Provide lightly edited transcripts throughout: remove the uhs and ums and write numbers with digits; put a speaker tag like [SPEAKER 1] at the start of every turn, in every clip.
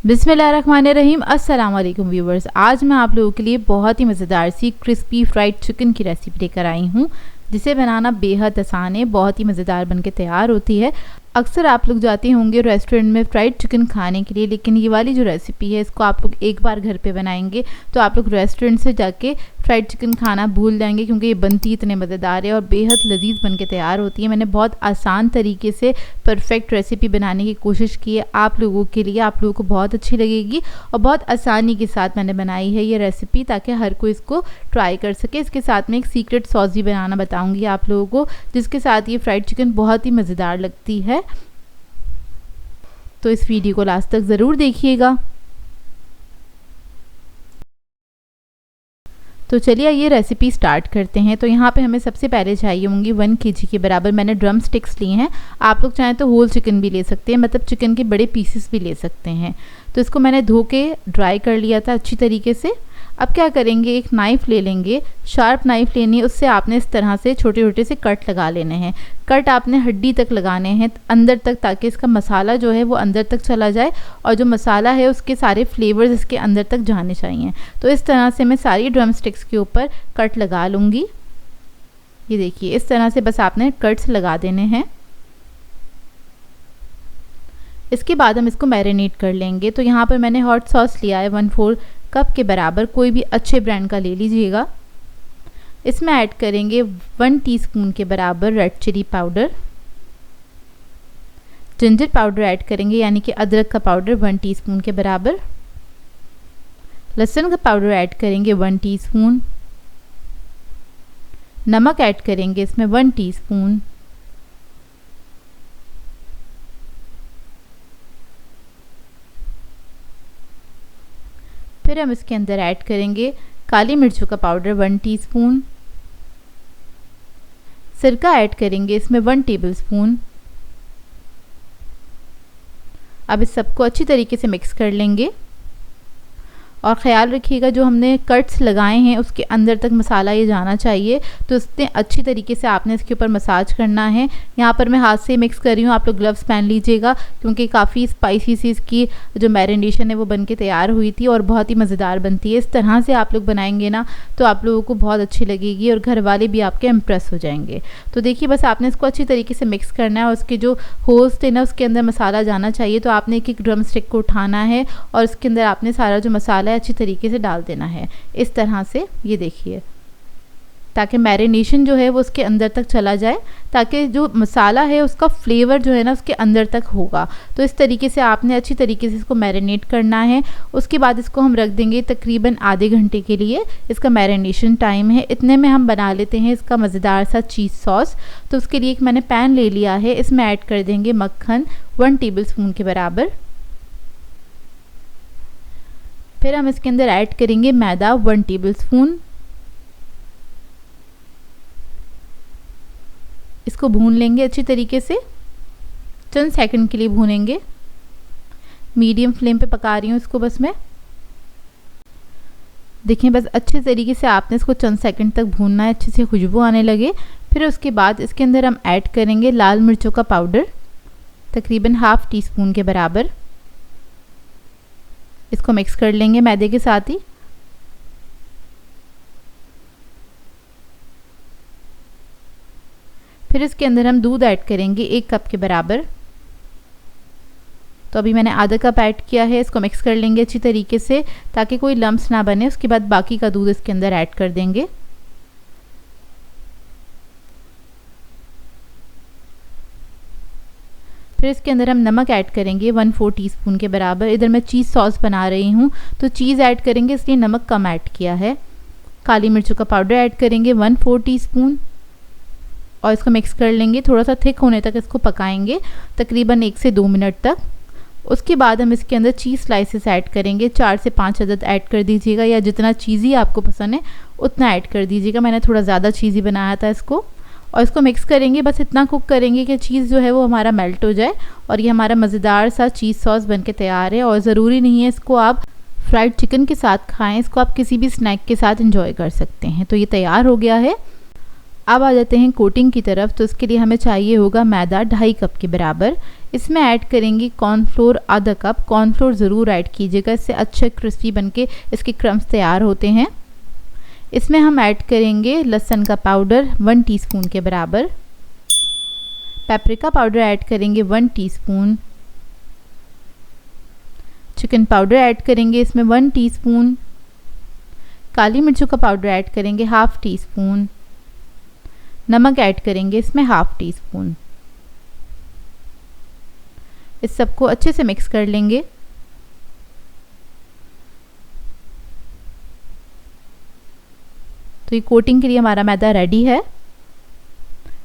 [SPEAKER 1] बिस्मिल्लाहिर्रहमानिर्रहीम। अस्सलाम वालेकुम व्यूवर्स। आज मैं आप लोगों के लिए बहुत ही मज़ेदार सी क्रिस्पी फ्राइड चिकन की रेसिपी लेकर आई हूँ, जिसे बनाना बेहद आसान है, बहुत ही मज़ेदार बनके तैयार होती है। अक्सर आप लोग जाते होंगे रेस्टोरेंट में फ़्राइड चिकन खाने के लिए, लेकिन ये वाली जो रेसिपी है इसको आप लोग एक बार घर पे बनाएंगे तो आप लोग रेस्टोरेंट से जाके फ़्राइड चिकन खाना भूल जाएंगे, क्योंकि ये बनती इतने मज़ेदार है और बेहद लजीज बनके तैयार होती है। मैंने बहुत आसान तरीके से परफेक्ट रेसिपी बनाने की कोशिश की है आप लोगों के लिए, आप लोगों को बहुत अच्छी लगेगी और बहुत आसानी के साथ मैंने बनाई है ये रेसिपी, ताकि हर कोई इसको ट्राई कर सके। इसके साथ में एक सीक्रेट सॉस भी बनाना बताऊँगी आप लोगों को, जिसके साथ ये फ़्राइड चिकन बहुत ही मज़ेदार लगती है। तो इस वीडियो को लास्ट तक ज़रूर देखिएगा। तो चलिए ये रेसिपी स्टार्ट करते हैं। तो यहाँ पे हमें सबसे पहले चाहिए होंगी 1 kg के बराबर मैंने ड्रम स्टिक्स लिए हैं। आप लोग चाहें तो होल चिकन भी ले सकते हैं, मतलब चिकन के बड़े पीसेस भी ले सकते हैं। तो इसको मैंने धो के ड्राई कर लिया था अच्छी तरीके से। अब क्या करेंगे, एक नाइफ़ ले लेंगे, शार्प नाइफ़ लेनी है, उससे आपने इस तरह से छोटे छोटे से कट लगा लेने हैं। कट आपने हड्डी तक लगाने हैं, अंदर तक, ताकि इसका मसाला जो है वो अंदर तक चला जाए और जो मसाला है उसके सारे फ्लेवर्स इसके अंदर तक जाने चाहिए। तो इस तरह से मैं सारी ड्रम स्टिक्स के ऊपर कट लगा लूँगी। ये देखिए इस तरह से बस आपने कट्स लगा देने हैं। इसके बाद हम इसको मैरिनेट कर लेंगे। तो यहाँ पर मैंने हॉट सॉस लिया है 1/4 कप के बराबर, कोई भी अच्छे ब्रांड का ले लीजिएगा। इसमें ऐड करेंगे 1 टीस्पून के बराबर red chilli powder, ginger powder add करेंगे यानी कि अदरक का पाउडर 1 टीस्पून के बराबर, लहसुन का पाउडर ऐड करेंगे 1 टीस्पून, नमक ऐड करेंगे इसमें 1 टीस्पून, फिर हम इसके अंदर ऐड करेंगे काली मिर्चों का पाउडर 1 टीस्पून, सिरका ऐड करेंगे इसमें 1 टेबलस्पून। अब इस सबको अच्छी तरीके से मिक्स कर लेंगे और ख़्याल रखिएगा जो हमने कट्स लगाए हैं उसके अंदर तक मसाला ये जाना चाहिए, तो इसने अच्छी तरीके से आपने इसके ऊपर मसाज करना है। यहाँ पर मैं हाथ से मिक्स कर रही हूँ, आप लोग ग्लव्स पहन लीजिएगा, क्योंकि काफ़ी स्पाइसी सी इसकी जो मैरिनेशन है वो बन के तैयार हुई थी और बहुत ही मज़ेदार बनती है। इस तरह से आप लोग बनाएंगे ना तो आप लोगों को बहुत अच्छी लगेगी और घर वाले भी आपके इम्प्रेस हो जाएंगे। तो देखिए बस आपने इसको अच्छी तरीके से मिक्स करना है और उसके जो होल्स थे ना उसके अंदर मसाला जाना चाहिए। तो आपने एक ड्रम स्टिक को उठाना है और इसके अंदर आपने सारा जो मसाला अच्छी तरीके से डाल देना है इस तरह से, ये देखिए, ताकि मैरिनेशन जो है वो उसके अंदर तक चला जाए, ताकि जो मसाला है उसका फ्लेवर जो है ना उसके अंदर तक होगा। तो इस तरीके से आपने अच्छी तरीके से इसको मैरिनेट करना है। उसके बाद इसको हम रख देंगे तकरीबन आधे घंटे के लिए, इसका मैरिनेशन टाइम है। इतने में हम बना लेते हैं इसका मज़ेदार सा चीज़ सॉस। तो उसके लिए एक मैंने पैन ले लिया है, इसमें ऐड कर देंगे मक्खन 1 टेबलस्पून के बराबर, फिर हम इसके अंदर ऐड करेंगे मैदा 1 टेबलस्पून। इसको भून लेंगे अच्छी तरीके से, चंद सेकंड के लिए भूनेंगे। मीडियम फ्लेम पे पका रही हूँ इसको बस मैं। देखें बस अच्छे तरीके से आपने इसको चंद सेकंड तक भूनना है, अच्छे से खुशबू आने लगे। फिर उसके बाद इसके अंदर हम ऐड करेंगे लाल मिर्चों का पाउडर तकरीबन ½ टीस्पून के बराबर। इसको मिक्स कर लेंगे मैदे के साथ ही। फिर इसके अंदर हम दूध ऐड करेंगे 1 कप के बराबर। तो अभी मैंने आधा कप ऐड किया है, इसको मिक्स कर लेंगे अच्छी तरीके से ताकि कोई लम्प्स ना बने। उसके बाद बाकी का दूध इसके अंदर ऐड कर देंगे। फिर इसके अंदर हम नमक ऐड करेंगे 1/4 टीस्पून के बराबर। इधर मैं चीज़ सॉस बना रही हूँ तो चीज़ ऐड करेंगे, इसलिए नमक कम ऐड किया है। काली मिर्चों का पाउडर ऐड करेंगे 1/4 टीस्पून और इसको मिक्स कर लेंगे। थोड़ा सा थिक होने तक इसको पकाएंगे, तकरीबन 1 से 2 मिनट तक। उसके बाद हम इसके अंदर चीज़ स्लाइसेस ऐड करेंगे, 4 से 5 अदद ऐड कर दीजिएगा, या जितना चीज़ी आपको पसंद है उतना ऐड कर दीजिएगा। मैंने थोड़ा ज़्यादा चीज़ी बनाया था इसको। और इसको मिक्स करेंगे, बस इतना कुक करेंगे कि चीज़ जो है वो हमारा मेल्ट हो जाए और ये हमारा मज़ेदार सा चीज़ सॉस बनके तैयार है। और ज़रूरी नहीं है इसको आप फ्राइड चिकन के साथ खाएं, इसको आप किसी भी स्नैक के साथ एंजॉय कर सकते हैं। तो ये तैयार हो गया है। अब आ जाते हैं कोटिंग की तरफ। तो इसके लिए हमें चाहिए होगा मैदा 2.5 कप के बराबर। इसमें ऐड करेंगे कॉर्नफ्लोर आधा कप। कॉर्नफ्लोर ज़रूर ऐड कीजिएगा, इससे अच्छे क्रिस्पी बनके इसके क्रम्स तैयार होते हैं। इसमें हम ऐड करेंगे लहसुन का पाउडर 1 टीस्पून के बराबर। पेपरिका पाउडर ऐड करेंगे 1 टीस्पून। चिकन पाउडर ऐड करेंगे इसमें 1 टीस्पून। काली मिर्चों का पाउडर ऐड करेंगे 1/2 टीस्पून। नमक ऐड करेंगे इसमें 1/2 टीस्पून। इस सबको अच्छे से मिक्स कर लेंगे। तो ये कोटिंग के लिए हमारा मैदा रेडी है।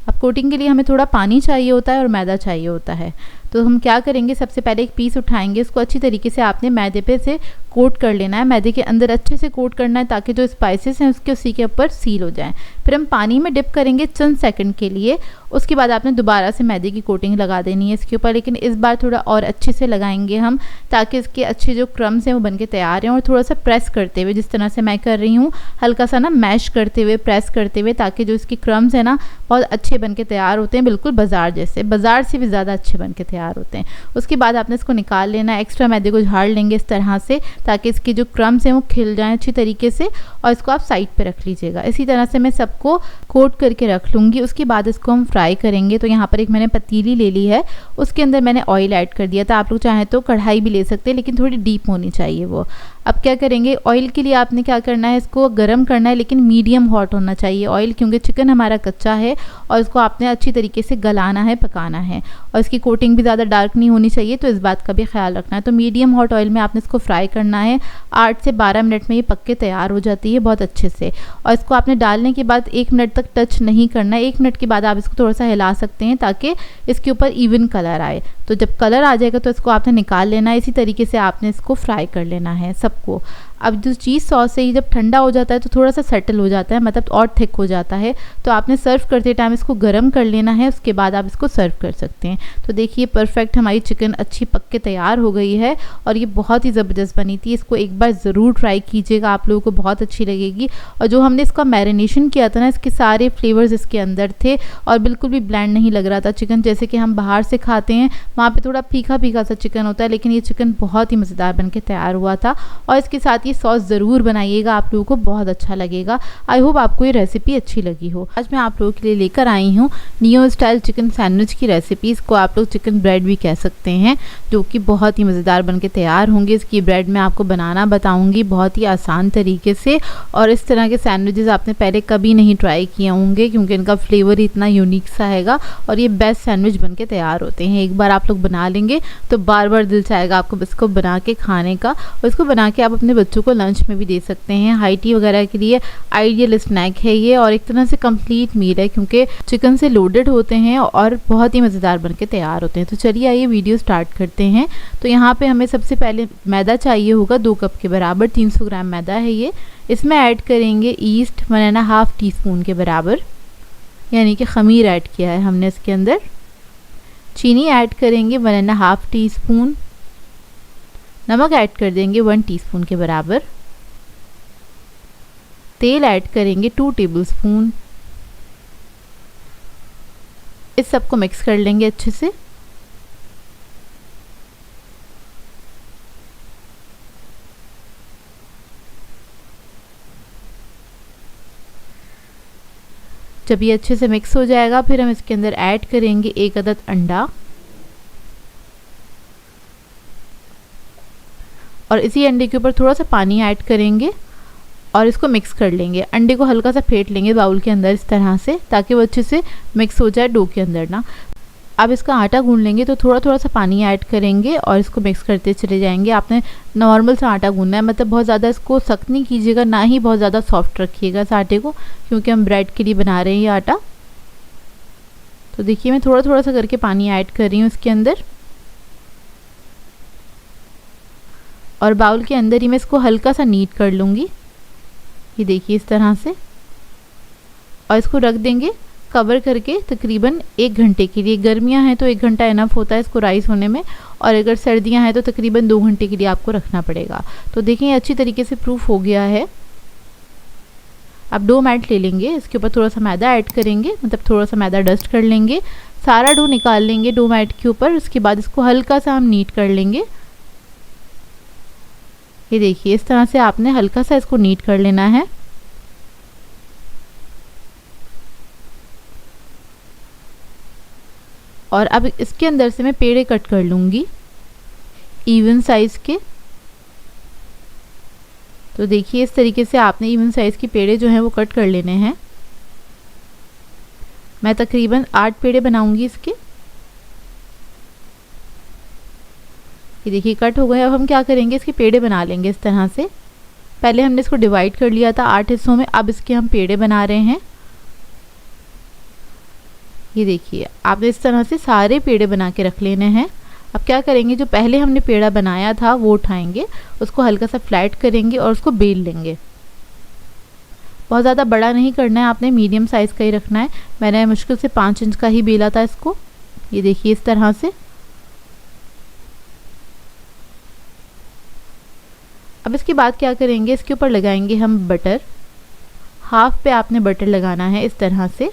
[SPEAKER 1] अब कोटिंग के लिए हमें थोड़ा पानी चाहिए होता है और मैदा चाहिए होता है। तो हम क्या करेंगे, सबसे पहले एक पीस उठाएंगे, इसको अच्छी तरीके से आपने मैदे पे से कोट कर लेना है। मैदे के अंदर अच्छे से कोट करना है ताकि जो स्पाइसेस हैं उसके उसी के ऊपर सील हो जाएं। फिर हम पानी में डिप करेंगे चंद सेकंड के लिए। उसके बाद आपने दोबारा से मैदे की कोटिंग लगा देनी है इसके ऊपर, लेकिन इस बार थोड़ा और अच्छे से लगाएंगे हम, ताकि इसके अच्छे जो क्रम्स हैं वो बनके तैयार हैं। और थोड़ा सा प्रेस करते हुए, जिस तरह से मैं कर रही हूँ, हल्का सा ना मैश करते हुए, प्रेस करते हुए, ताकि जो इसके क्रम्स हैं ना बहुत अच्छे बनके तैयार होते हैं, बिल्कुल बाजार जैसे, बाजार से भी ज़्यादा अच्छे बनके तैयार होते हैं। उसके बाद आपने इसको निकाल लेना है। एक्स्ट्रा मैदे को झाड़ लेंगे इस तरह से, ताकि इसके जो क्रम्स हैं वो खिल जाएं अच्छी तरीके से। और इसको आप साइड पे रख लीजिएगा। इसी तरह से मैं सबको कोट करके रख लूँगी। उसके बाद इसको हम फ्राई करेंगे। तो यहाँ पर एक मैंने पतीली ले ली है, उसके अंदर मैंने ऑयल ऐड कर दिया था। आप लोग चाहें तो कढ़ाई भी ले सकते हैं, लेकिन थोड़ी डीप होनी चाहिए वो। अब क्या करेंगे, ऑयल के लिए आपने क्या करना है, इसको गर्म करना है, लेकिन मीडियम हॉट होना चाहिए ऑयल, क्योंकि चिकन हमारा कच्चा है और इसको आपने अच्छी तरीके से गलाना है, पकाना है। और इसकी कोटिंग भी ज़्यादा डार्क नहीं होनी चाहिए, तो इस बात का भी ख्याल रखना है। तो मीडियम हॉट ऑयल में आपने इसको फ्राई करना है। 8 से 12 मिनट में ये पक के तैयार हो जाती है बहुत अच्छे से। और इसको आपने डालने के बाद 1 मिनट तक टच नहीं करना है। 1 मिनट के बाद आप इसको थोड़ा सा हिला सकते हैं ताकि इसके ऊपर इवन कलर आए। तो जब कलर आ जाएगा तो इसको आपने निकाल लेना है। इसी तरीके से आपने इसको फ्राई कर लेना है सबको। अब जो चीज़ सॉस है ये जब ठंडा हो जाता है तो थोड़ा सा सेटल हो जाता है, मतलब और थिक हो जाता है। तो आपने सर्व करते टाइम इसको गर्म कर लेना है, उसके बाद आप इसको सर्व कर सकते हैं। तो देखिए परफेक्ट हमारी चिकन अच्छी पक के तैयार हो गई है और ये बहुत ही ज़बरदस्त बनी थी। इसको एक बार ज़रूर ट्राई कीजिएगा, आप लोगों को बहुत अच्छी लगेगी। और जो हमने इसका मैरिनेशन किया था ना, इसके सारे फ्लेवर्स इसके अंदर थे और बिल्कुल भी ब्लैंड नहीं लग रहा था चिकन, जैसे कि हम बाहर से खाते हैं वहाँ पर थोड़ा फीका फीका सा चिकन होता है, लेकिन ये चिकन बहुत ही मज़ेदार बन के तैयार हुआ था। और इसके साथ सॉस ज़रूर बनाइएगा, आप लोगों को बहुत अच्छा लगेगा। आई होप आपको ये रेसिपी अच्छी लगी हो। आज मैं आप लोगों के लिए लेकर आई हूँ नियो स्टाइल चिकन सैंडविच की रेसिपी। इसको आप लोग चिकन ब्रेड भी कह सकते हैं, जो कि बहुत ही मज़ेदार बनके तैयार होंगे। इसकी ब्रेड मैं आपको बनाना बताऊँगी बहुत ही आसान तरीके से। और इस तरह के सैंडविचेस आपने पहले कभी नहीं ट्राई किए होंगे, क्योंकि इनका फ्लेवर इतना यूनिक सा हैगा और ये बेस्ट सैंडविच बनके तैयार होते हैं। एक बार आप लोग बना लेंगे तो बार बार दिल चाहेगा आपको इसको बना के खाने का। और इसको बना के आप अपने बच्चों को लंच में भी दे सकते हैं। हाई टी वगैरह के लिए आइडियल स्नैक है ये, और एक तरह से कंप्लीट मील है, क्योंकि चिकन से लोडेड होते हैं और बहुत ही मज़ेदार बनके तैयार होते हैं। तो चलिए आइए वीडियो स्टार्ट करते हैं। तो यहाँ पे हमें सबसे पहले मैदा चाहिए होगा 2 कप के बराबर, 300 ग्राम मैदा है ये। इसमें ऐड करेंगे ईस्ट 1.5 टीस्पून के बराबर, यानी कि खमीर ऐड किया है हमने इसके अंदर। चीनी ऐड करेंगे 1.5 टीस्पून। नमक ऐड कर देंगे 1 टीस्पून के बराबर। तेल ऐड करेंगे 2 टेबलस्पून। इस सबको मिक्स कर लेंगे अच्छे से। जब ये अच्छे से मिक्स हो जाएगा फिर हम इसके अंदर ऐड करेंगे 1 अदद अंडा और इसी अंडे के ऊपर थोड़ा सा पानी ऐड करेंगे और इसको मिक्स कर लेंगे। अंडे को हल्का सा फेंट लेंगे बाउल के अंदर इस तरह से, ताकि वो अच्छे से मिक्स हो जाए डो के अंदर ना। अब इसका आटा गूंद लेंगे तो थोड़ा थोड़ा सा पानी ऐड करेंगे और इसको मिक्स करते चले जाएंगे। आपने नॉर्मल सा आटा गूंदना है, मतलब बहुत ज़्यादा इसको सख्त नहीं कीजिएगा, ना ही बहुत ज़्यादा सॉफ्ट रखिएगा इस आटे को, क्योंकि हम ब्रेड के लिए बना रहे हैं ये आटा। तो देखिए मैं थोड़ा थोड़ा सा करके पानी ऐड कर रही हूँ इसके अंदर, और बाउल के अंदर ही मैं इसको हल्का सा नीट कर लूँगी, ये देखिए इस तरह से। और इसको रख देंगे कवर करके तकरीबन 1 घंटे के लिए। गर्मियां हैं तो 1 घंटा इनफ होता है इसको राइस होने में, और अगर सर्दियां हैं तो तकरीबन 2 घंटे के लिए आपको रखना पड़ेगा। तो देखें अच्छी तरीके से प्रूफ हो गया है। अब डो मैट ले लेंगे, इसके ऊपर थोड़ा सा मैदा ऐड करेंगे, मतलब थोड़ा सा मैदा डस्ट कर लेंगे, सारा डो निकाल लेंगे डो मैट के ऊपर। उसके बाद इसको हल्का सा हम नीट कर लेंगे। ये देखिए इस तरह से आपने हल्का सा इसको नीट कर लेना है। और अब इसके अंदर से मैं पेड़े कट कर लूँगी इवन साइज़ के। तो देखिए इस तरीके से आपने इवन साइज़ की पेड़े जो हैं वो कट कर लेने हैं। मैं तकरीबन 8 पेड़े बनाऊंगी इसके। ये देखिए कट हो गए। अब हम क्या करेंगे, इसके पेड़े बना लेंगे इस तरह से। पहले हमने इसको डिवाइड कर लिया था 8 हिस्सों में, अब इसके हम पेड़े बना रहे हैं। ये देखिए आपने इस तरह से सारे पेड़े बना के रख लेने हैं। अब क्या करेंगे, जो पहले हमने पेड़ा बनाया था वो उठाएंगे, उसको हल्का सा फ्लैट करेंगे और उसको बेल लेंगे। बहुत ज़्यादा बड़ा नहीं करना है आपने, मीडियम साइज़ का ही रखना है। मैंने मुश्किल से 5 इंच का ही बेला था इसको। ये देखिए इस तरह से। अब इसके बाद क्या करेंगे, इसके ऊपर लगाएंगे हम बटर। हाफ पे आपने बटर लगाना है इस तरह से,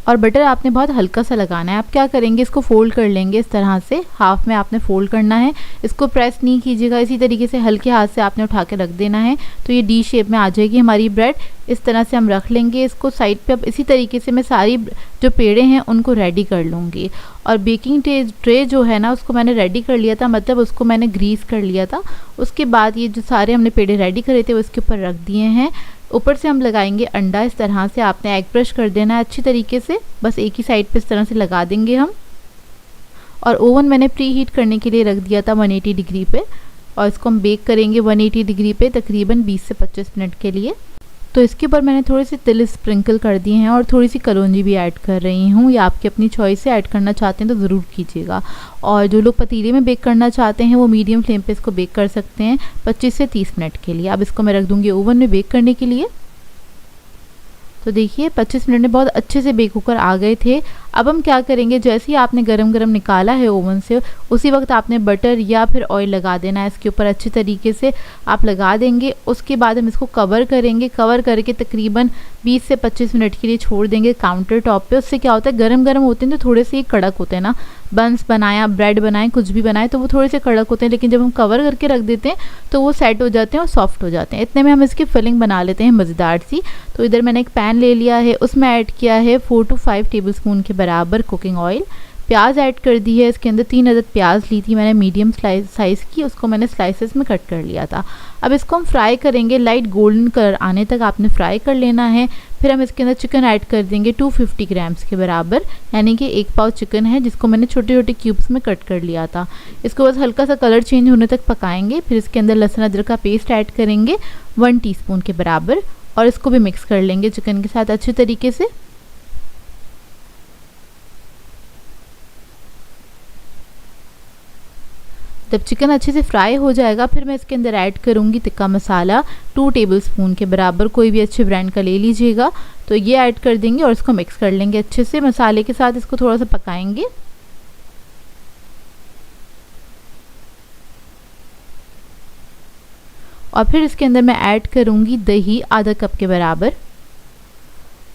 [SPEAKER 1] और बटर आपने बहुत हल्का सा लगाना है। आप क्या करेंगे, इसको फोल्ड कर लेंगे इस तरह से। हाफ में आपने फोल्ड करना है, इसको प्रेस नहीं कीजिएगा, इसी तरीके से हल्के हाथ से आपने उठा के रख देना है। तो ये डी शेप में आ जाएगी हमारी ब्रेड। इस तरह से हम रख लेंगे इसको साइड पे। अब इसी तरीके से मैं सारी जो पेड़े हैं उनको रेडी कर लूँगी। और बेकिंग ट्रे जो है ना, उसको मैंने रेडी कर लिया था, मतलब उसको मैंने ग्रीस कर लिया था। उसके बाद ये जो सारे हमने पेड़े रेडी करे थे वो इसके ऊपर रख दिए हैं। ऊपर से हम लगाएंगे अंडा। इस तरह से आपने एग ब्रश कर देना है अच्छी तरीके से, बस एक ही साइड पे इस तरह से लगा देंगे हम। और ओवन मैंने प्री हीट करने के लिए रख दिया था 180 डिग्री पे, और इसको हम बेक करेंगे 180 डिग्री पे तकरीबन 20 से 25 मिनट के लिए। तो इसके ऊपर मैंने थोड़े से तिल स्प्रिंकल कर दिए हैं और थोड़ी सी कलौंजी भी ऐड कर रही हूँ। या आपकी अपनी चॉइस से ऐड करना चाहते हैं तो ज़रूर कीजिएगा। और जो लोग पतीले में बेक करना चाहते हैं वो मीडियम फ्लेम पे इसको बेक कर सकते हैं 25 से 30 मिनट के लिए। अब इसको मैं रख दूँगी ओवन में बेक करने के लिए। तो देखिए 25 मिनट में बहुत अच्छे से बेक होकर आ गए थे। अब हम क्या करेंगे, जैसे ही आपने गरम गरम निकाला है ओवन से, उसी वक्त आपने बटर या फिर ऑयल लगा देना है इसके ऊपर। अच्छी तरीके से आप लगा देंगे। उसके बाद हम इसको कवर करेंगे। कवर करके तकरीबन 20 से 25 मिनट के लिए छोड़ देंगे काउंटर टॉप पे। उससे क्या होता है, गरम गरम होते हैं तो थोड़े से कड़क होते हैं ना। बंस बनाया, ब्रेड बनाए, कुछ भी बनाए तो वो थोड़े से कड़क होते हैं, लेकिन जब हम कवर करके रख देते हैं तो वो सेट हो जाते हैं और सॉफ्ट हो जाते हैं। इतने में हम इसकी फिलिंग बना लेते हैं मज़ेदार सी। तो इधर मैंने एक पैन ले लिया है, उसमें ऐड किया है 4 to 5 टेबलस्पून के बराबर कुकिंग ऑयल। प्याज ऐड कर दी है इसके अंदर। 3 अदद प्याज ली थी मैंने मीडियम साइज़ की, उसको मैंने स्लाइसेस में कट कर लिया था। अब इसको हम फ्राई करेंगे, लाइट गोल्डन कलर आने तक आपने फ्राई कर लेना है। फिर हम इसके अंदर चिकन ऐड कर देंगे 250 ग्राम्स के बराबर, यानी कि 1 पाव चिकन है जिसको मैंने छोटे छोटे क्यूब्स में कट कर लिया था। इसको बस हल्का सा कलर चेंज होने तक पकाएंगे। फिर इसके अंदर लहसुन अदरक का पेस्ट ऐड करेंगे 1 टीस्पून के बराबर, और इसको भी मिक्स कर लेंगे चिकन के साथ अच्छे तरीके से। जब चिकन अच्छे से फ्राई हो जाएगा फिर मैं इसके अंदर ऐड करूँगी टिक्का मसाला 2 टेबलस्पून के बराबर, कोई भी अच्छे ब्रांड का ले लीजिएगा। तो ये ऐड कर देंगे और इसको मिक्स कर लेंगे अच्छे से मसाले के साथ। इसको थोड़ा सा पकाएंगे। और फिर इसके अंदर मैं ऐड करूँगी दही आधा कप के बराबर,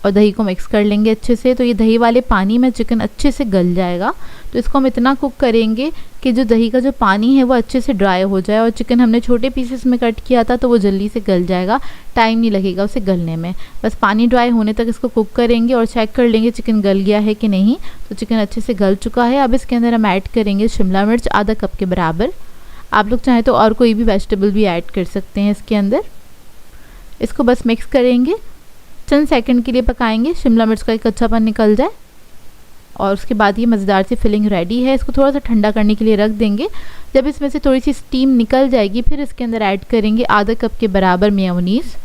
[SPEAKER 1] और दही को मिक्स कर लेंगे अच्छे से। तो ये दही वाले पानी में चिकन अच्छे से गल जाएगा। तो इसको हम इतना कुक करेंगे कि जो दही का जो पानी है वो अच्छे से ड्राई हो जाए। और चिकन हमने छोटे पीसेस में कट किया था तो वो जल्दी से गल जाएगा, टाइम नहीं लगेगा उसे गलने में। बस पानी ड्राई होने तक इसको कुक करेंगे और चेक कर लेंगे चिकन गल गया है कि नहीं। तो चिकन अच्छे से गल चुका है। अब इसके अंदर हम ऐड करेंगे शिमला मिर्च आधा कप के बराबर। आप लोग चाहें तो और कोई भी वेजिटेबल भी ऐड कर सकते हैं इसके अंदर। इसको बस मिक्स करेंगे, चंद सेकंड के लिए पकाएंगे, शिमला मिर्च का एक कच्चापन निकल जाए। और उसके बाद ये मज़ेदार सी फिलिंग रेडी है। इसको थोड़ा सा ठंडा करने के लिए रख देंगे। जब इसमें से थोड़ी सी स्टीम निकल जाएगी फिर इसके अंदर ऐड करेंगे आधा कप के बराबर मेयोनीज़।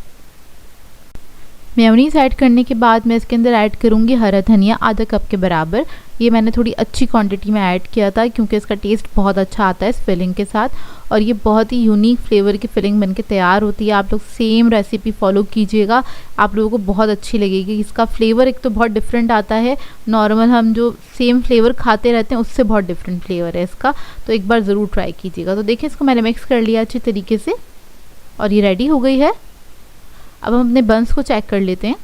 [SPEAKER 1] मेयोनीज़ ऐड करने के बाद मैं इसके अंदर ऐड करूँगी हरा धनिया आधा कप के बराबर। ये मैंने थोड़ी अच्छी क्वांटिटी में ऐड किया था क्योंकि इसका टेस्ट बहुत अच्छा आता है इस फिलिंग के साथ, और ये बहुत ही यूनिक फ्लेवर की फिलिंग बनके तैयार होती है। आप लोग सेम रेसिपी फॉलो कीजिएगा, आप लोगों को बहुत अच्छी लगेगी। इसका फ्लेवर एक तो बहुत डिफरेंट आता है, नॉर्मल हम जो सेम फ्लेवर खाते रहते हैं उससे बहुत डिफरेंट फ्लेवर है इसका। तो एक बार ज़रूर ट्राई कीजिएगा। तो देखिए इसको मैंने मिक्स कर लिया अच्छी तरीके से और ये रेडी हो गई है। अब हम अपने बंस को चेक कर लेते हैं।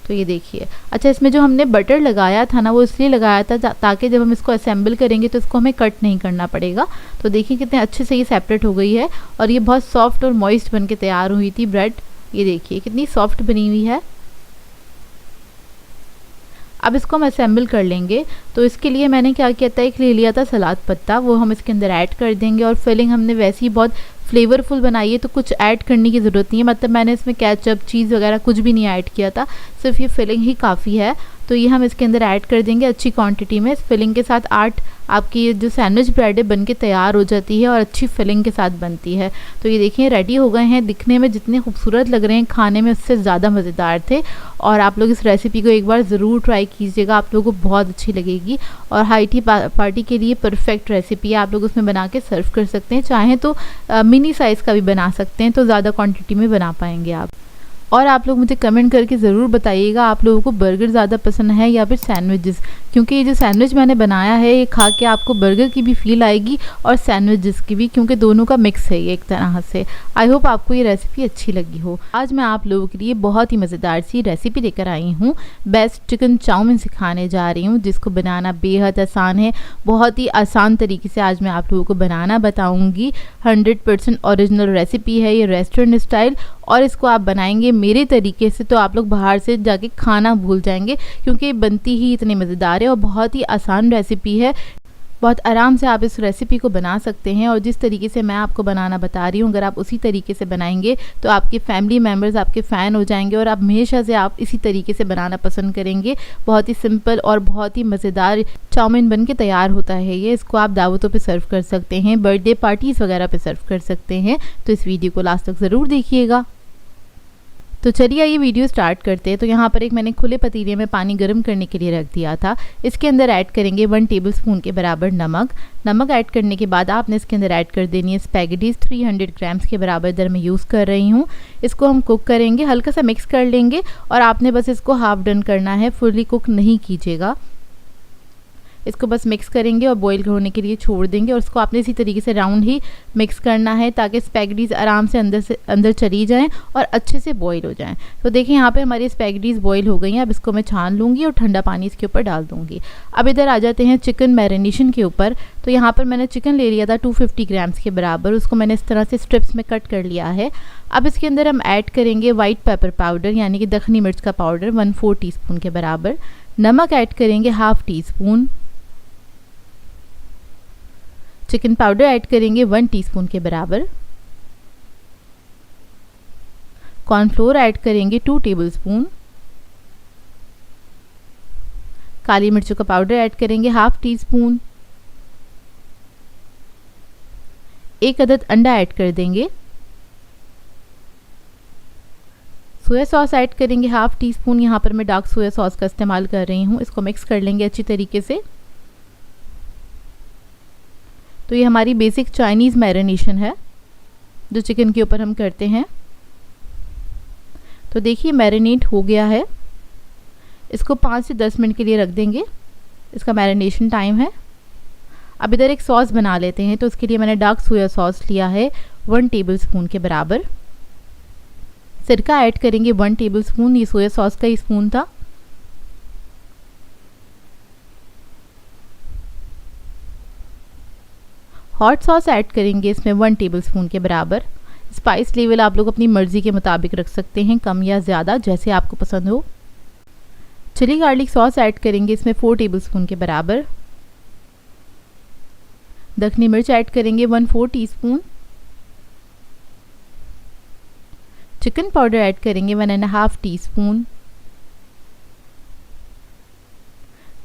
[SPEAKER 1] तो ये देखिए, अच्छा इसमें जो हमने बटर लगाया था ना, वो इसलिए लगाया था ताकि जब हम इसको असेंबल करेंगे तो इसको हमें कट नहीं करना पड़ेगा। तो देखिए कितने अच्छे से ये सेपरेट हो गई है और ये बहुत सॉफ्ट और मॉइस्ट बन के तैयार हुई थी ब्रेड। ये देखिए कितनी सॉफ्ट बनी हुई है। अब इसको हम असेंबल कर लेंगे। तो इसके लिए मैंने क्या किया था, एक ले लिया था सलाद पत्ता, वो हम इसके अंदर ऐड कर देंगे। और फिलिंग हमने वैसे ही बहुत फ्लेवरफुल बनाई है, तो कुछ ऐड करने की ज़रूरत नहीं है। मतलब मैंने इसमें केचप, चीज़ वगैरह कुछ भी नहीं ऐड किया था, सिर्फ ये फिलिंग ही काफ़ी है। तो ये हम इसके अंदर ऐड कर देंगे अच्छी क्वांटिटी में। इस फिलिंग के साथ 8 आपकी ये जो सैंडविच ब्रेड है बन के तैयार हो जाती है और अच्छी फिलिंग के साथ बनती है। तो ये देखिए रेडी हो गए हैं। दिखने में जितने खूबसूरत लग रहे हैं, खाने में उससे ज़्यादा मज़ेदार थे। और आप लोग इस रेसिपी को एक बार ज़रूर ट्राई कीजिएगा, आप लोगों को बहुत अच्छी लगेगी। और हाई टी पार्टी के लिए परफेक्ट रेसिपी है। आप लोग उसमें बना के सर्व कर सकते हैं, चाहें तो मिनी साइज़ का भी बना सकते हैं, तो ज़्यादा क्वांटिटी में बना पाएंगे आप। और आप लोग मुझे कमेंट करके ज़रूर बताइएगा आप लोगों को बर्गर ज़्यादा पसंद है या फिर सैंडविचेस, क्योंकि ये जो सैंडविच मैंने बनाया है ये खा के आपको बर्गर की भी फील आएगी और सैंडविचेस की भी, क्योंकि दोनों का मिक्स है ये एक तरह से। आई होप आपको ये रेसिपी अच्छी लगी हो। आज मैं आप लोगों के लिए बहुत ही मज़ेदार सी रेसिपी लेकर आई हूँ। बेस्ट चिकन चाउमीन सिखाने जा रही हूँ, जिसको बनाना बेहद आसान है। बहुत ही आसान तरीके से आज मैं आप लोगों को बनाना बताऊँगी। 100% ओरिजिनल रेसिपी है ये, रेस्टोरेंट स्टाइल। और इसको आप बनाएंगे मेरे तरीके से तो आप लोग बाहर से जाके खाना भूल जाएंगे, क्योंकि बनती ही इतनी मज़ेदार है और बहुत ही आसान रेसिपी है। बहुत आराम से आप इस रेसिपी को बना सकते हैं। और जिस तरीके से मैं आपको बनाना बता रही हूँ, अगर आप उसी तरीके से बनाएंगे तो आपके फैमिली मेम्बर्स आपके फ़ैन हो जाएंगे और आप हमेशा से आप इसी तरीके से बनाना पसंद करेंगे। बहुत ही सिंपल और बहुत ही मज़ेदार चाउमीन बन के तैयार होता है ये। इसको आप दावतों पे सर्व कर सकते हैं, बर्थडे पार्टीज़ वगैरह पे सर्व कर सकते हैं। तो इस वीडियो को लास्ट तक ज़रूर देखिएगा। तो चलिए आइए वीडियो स्टार्ट करते हैं। तो यहाँ पर एक मैंने खुले पतीले में पानी गर्म करने के लिए रख दिया था। इसके अंदर ऐड करेंगे 1 टेबलस्पून के बराबर नमक ऐड करने के बाद आपने इसके अंदर ऐड कर देनी है स्पैगेटीज़ 300 ग्राम्स के बराबर दर में यूज़ कर रही हूँ। इसको हम कुक करेंगे, हल्का सा मिक्स कर लेंगे और आपने बस इसको हाफ डन करना है, फुली कुक नहीं कीजिएगा। इसको बस मिक्स करेंगे और बॉईल होने के लिए छोड़ देंगे। और इसको आपने इसी तरीके से राउंड ही मिक्स करना है, ताकि स्पैगेटीज़ आराम से अंदर चली जाएं और अच्छे से बॉईल हो जाएं। तो देखिए यहाँ पे हमारी स्पैगेटीज़ बॉईल हो गई हैं। अब इसको मैं छान लूँगी और ठंडा पानी इसके ऊपर डाल दूँगी। अब इधर आ जाते हैं चिकन मैरिनेशन के ऊपर। तो यहाँ पर मैंने चिकन ले लिया था 250 ग्राम्स के बराबर, उसको मैंने इस तरह से स्ट्रिप्स में कट कर लिया है। अब इसके अंदर हम ऐड करेंगे वाइट पेपर पाउडर, यानी कि दखनी मिर्च का पाउडर 1/4 टीस्पून के बराबर। नमक ऐड करेंगे 1/2 टीस्पून। चिकन पाउडर ऐड करेंगे 1 टीस्पून के बराबर। कॉर्नफ्लोर ऐड करेंगे 2 टेबलस्पून। काली मिर्चों का पाउडर ऐड करेंगे 1/2 टीस्पून। 1 अदद अंडा ऐड कर देंगे। सोया सॉस ऐड करेंगे 1/2 टीस्पून। यहाँ पर मैं डार्क सोया सॉस का इस्तेमाल कर रही हूँ। इसको मिक्स कर लेंगे अच्छी तरीके से। तो ये हमारी बेसिक चाइनीज़ मैरिनेशन है जो चिकन के ऊपर हम करते हैं। तो देखिए मैरिनेट हो गया है। इसको 5 से 10 मिनट के लिए रख देंगे, इसका मैरिनेशन टाइम है। अब इधर एक सॉस बना लेते हैं। तो उसके लिए मैंने डार्क सोया सॉस लिया है 1 टेबलस्पून के बराबर। सिरका ऐड करेंगे 1 टेबलस्पून, ये सोया सॉस का ही स्पून था। हॉट सॉस ऐड करेंगे इसमें 1 टेबलस्पून के बराबर। स्पाइस लेवल आप लोग अपनी मर्ज़ी के मुताबिक रख सकते हैं, कम या ज़्यादा जैसे आपको पसंद हो। चिली गार्लिक सॉस ऐड करेंगे इसमें 4 टेबलस्पून के बराबर। दखनी मिर्च ऐड करेंगे 1/4 टीस्पून। चिकन पाउडर ऐड करेंगे 1.5 टीस्पून।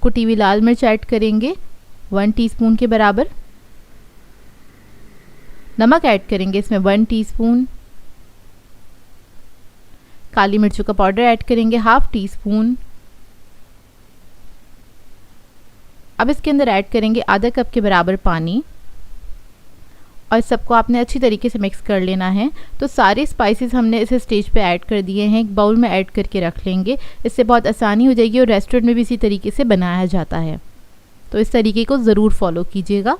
[SPEAKER 1] कुटी हुई लाल मिर्च ऐड करेंगे 1 टीस्पून के बराबर। नमक ऐड करेंगे इसमें 1 टीस्पून। काली मिर्चों का पाउडर ऐड करेंगे 1/2 टीस्पून। अब इसके अंदर ऐड करेंगे आधा कप के बराबर पानी और सबको आपने अच्छी तरीके से मिक्स कर लेना है। तो सारे स्पाइसेस हमने इस स्टेज पे ऐड कर दिए हैं, एक बाउल में ऐड करके रख लेंगे। इससे बहुत आसानी हो जाएगी और रेस्टोरेंट में भी इसी तरीके से बनाया जाता है। तो इस तरीके को ज़रूर फॉलो कीजिएगा।